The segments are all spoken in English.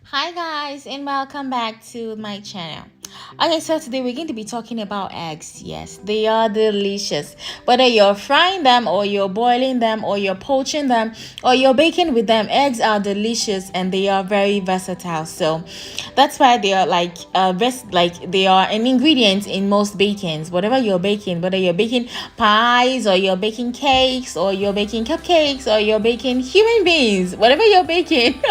Hi guys, and welcome back to my channel. Okay, so today we're going to be talking about eggs. Yes, they are delicious. Whether you're frying them or you're boiling them or you're poaching them or you're baking with them, eggs are delicious and they are very versatile. So that's why they are like they are an ingredient in most bakings. Whatever you're baking, whether you're baking pies or you're baking cakes or you're baking cupcakes or you're baking human beings, whatever you're baking.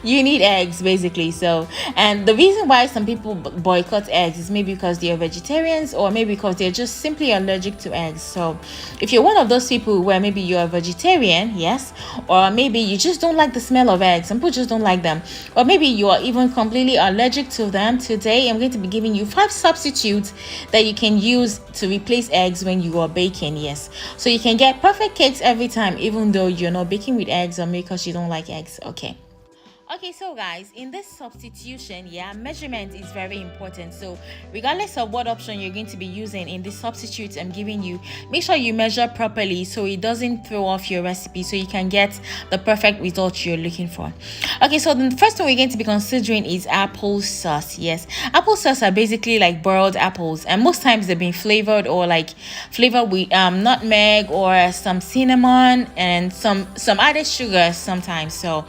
You need eggs basically. So, and the reason why some people boycott eggs is maybe because they're vegetarians or maybe because they're just simply allergic to eggs. So if you're one of those people where maybe you're a vegetarian, yes, or maybe you just don't like the smell of eggs, some people just don't like them, or maybe you are even completely allergic to them, today I'm going to be giving you 5 substitutes that you can use to replace eggs when you are baking. Yes, so you can get perfect cakes every time even though you're not baking with eggs or maybe because you don't like eggs. Okay, so guys, in this substitution, yeah, measurement is very important. So regardless of what option you're going to be using in this substitute I'm giving you, make sure you measure properly so it doesn't throw off your recipe, so you can get the perfect result you're looking for. Okay, so the first one we're going to be considering is apple sauce. Yes, apple sauce are basically like boiled apples, and most times they've been flavored or like flavored with nutmeg or some cinnamon and some added sugar sometimes. So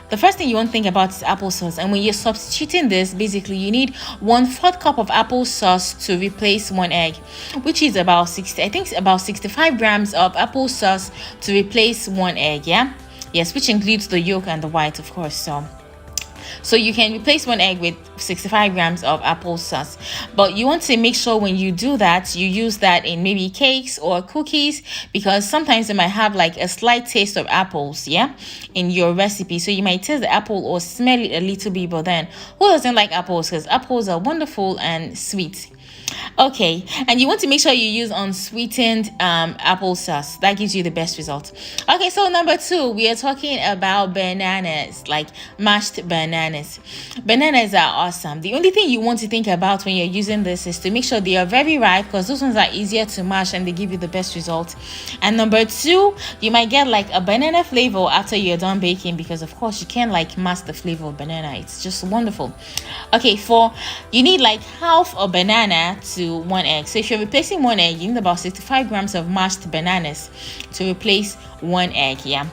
the first thing you want to think about is applesauce, and when you're substituting this, basically you need 1/4 cup of applesauce to replace one egg, which is about 60. I think it's about 65 grams of applesauce to replace one egg. Yeah, yes, which includes the yolk and the white, of course. So you can replace one egg with 65 grams of applesauce, but you want to make sure when you do that you use that in maybe cakes or cookies, because sometimes they might have like a slight taste of apples, yeah, in your recipe. So you might taste the apple or smell it a little bit, but then who doesn't like apples? Because apples are wonderful and sweet. Okay, and you want to make sure you use unsweetened applesauce. That gives you the best result. Okay, so number two, we are talking about bananas, like mashed bananas. Bananas are awesome. The only thing you want to think about when you're using this is to make sure they are very ripe, because those ones are easier to mash and they give you the best result. And number two, you might get like a banana flavor after you're done baking, because of course you can't like mask the flavor of banana. It's just wonderful. Okay, you need like half a banana to one egg. So if you're replacing one egg, you need about 65 grams of mashed bananas to replace one egg. Yeah,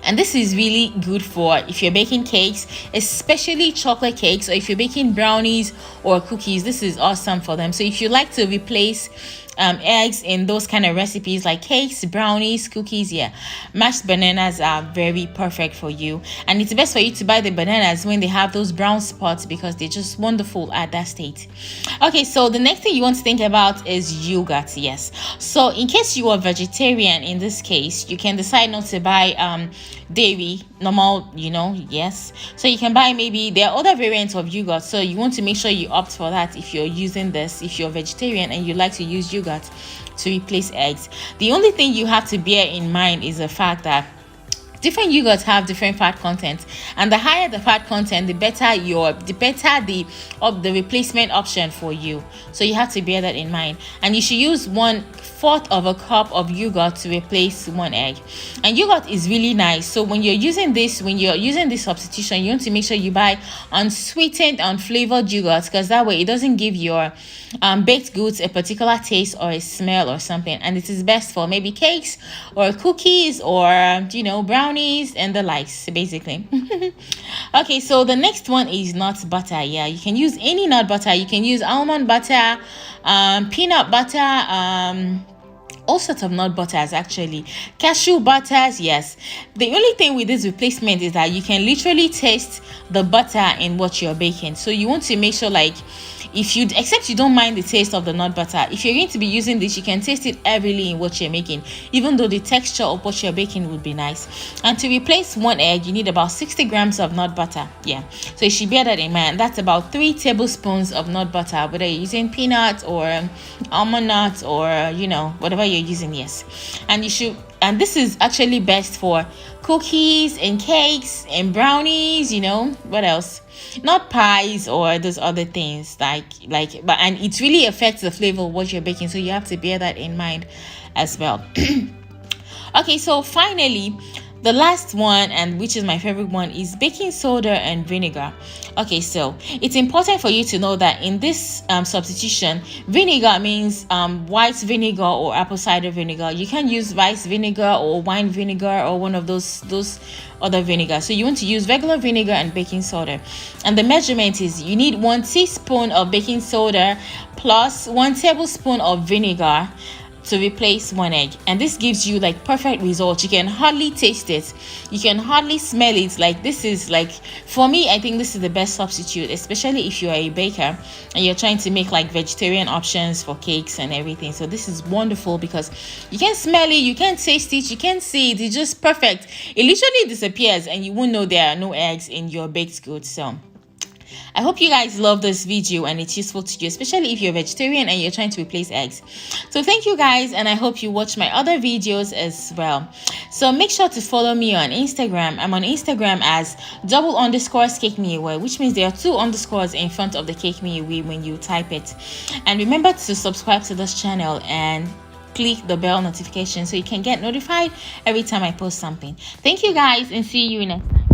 and this is really good for if you're baking cakes, especially chocolate cakes, or if you're baking brownies or cookies. This is awesome for them. So if you like to replace eggs in those kind of recipes like cakes, brownies, cookies, yeah, mashed bananas are very perfect for you. And it's best for you to buy the bananas when they have those brown spots, because they're just wonderful at that state. Okay, so the next thing you want to think about is yogurt. Yes, so in case you are vegetarian, in this case you can decide not to buy dairy, normal, yes, so you can buy, maybe there are other variants of yogurt, so you want to make sure you opt for that if you're using this, if you're vegetarian and you like to use yogurt to replace eggs. The only thing you have to bear in mind is the fact that different yogurts have different fat content, and the higher the fat content, the better the replacement option for you. So you have to bear that in mind, and you should use 1/4 of a cup of yogurt to replace one egg. And yogurt is really nice, so when you're using this substitution, you want to make sure you buy unsweetened, unflavored yogurt, because that way it doesn't give your baked goods a particular taste or a smell or something. And it is best for maybe cakes or cookies or brownies and the likes, basically. Okay, so the next one is nut butter. Yeah, you can use any nut butter. You can use almond butter, peanut butter, all sorts of nut butters, actually, cashew butters. Yes, the only thing with this replacement is that you can literally taste the butter in what you're baking. So you want to make sure, like, if you except you don't mind the taste of the nut butter, if you're going to be using this, you can taste it heavily in what you're making, even though the texture of what you're baking would be nice. And to replace one egg, you need about 60 grams of nut butter. Yeah, so you should bear that in mind. That's about 3 tablespoons of nut butter, whether you're using peanuts or almond nuts or whatever you're using. Yes, and this is actually best for cookies and cakes and brownies. What else? Not pies or those other things, and it really affects the flavor of what you're baking, so you have to bear that in mind as well. Okay, so finally, The last one, and which is my favorite one, is baking soda and vinegar. Okay, so it's important for you to know that in this substitution, vinegar means white vinegar or apple cider vinegar. You can use rice vinegar or wine vinegar or one of those other vinegar. So you want to use regular vinegar and baking soda. And the measurement is you need 1 teaspoon of baking soda plus 1 tablespoon of vinegar to replace 1 egg, and this gives you like perfect results. You can hardly taste it, you can hardly smell it. Like, this is like, for me, I think this is the best substitute, especially if you are a baker and you're trying to make like vegetarian options for cakes and everything. So this is wonderful because you can smell it, you can taste it, you can see it. It's just perfect. It literally disappears and you won't know there are no eggs in your baked goods. So I hope you guys love this video and it's useful to you, especially if you're vegetarian and you're trying to replace eggs. So thank you guys, and I hope you watch my other videos as well. So make sure to follow me on Instagram. I'm on Instagram as _cake me away, which means there are 2 underscores in front of the cake me away when you type it. And remember to subscribe to this channel and click the bell notification so you can get notified every time I post something. Thank you guys, and see you next time.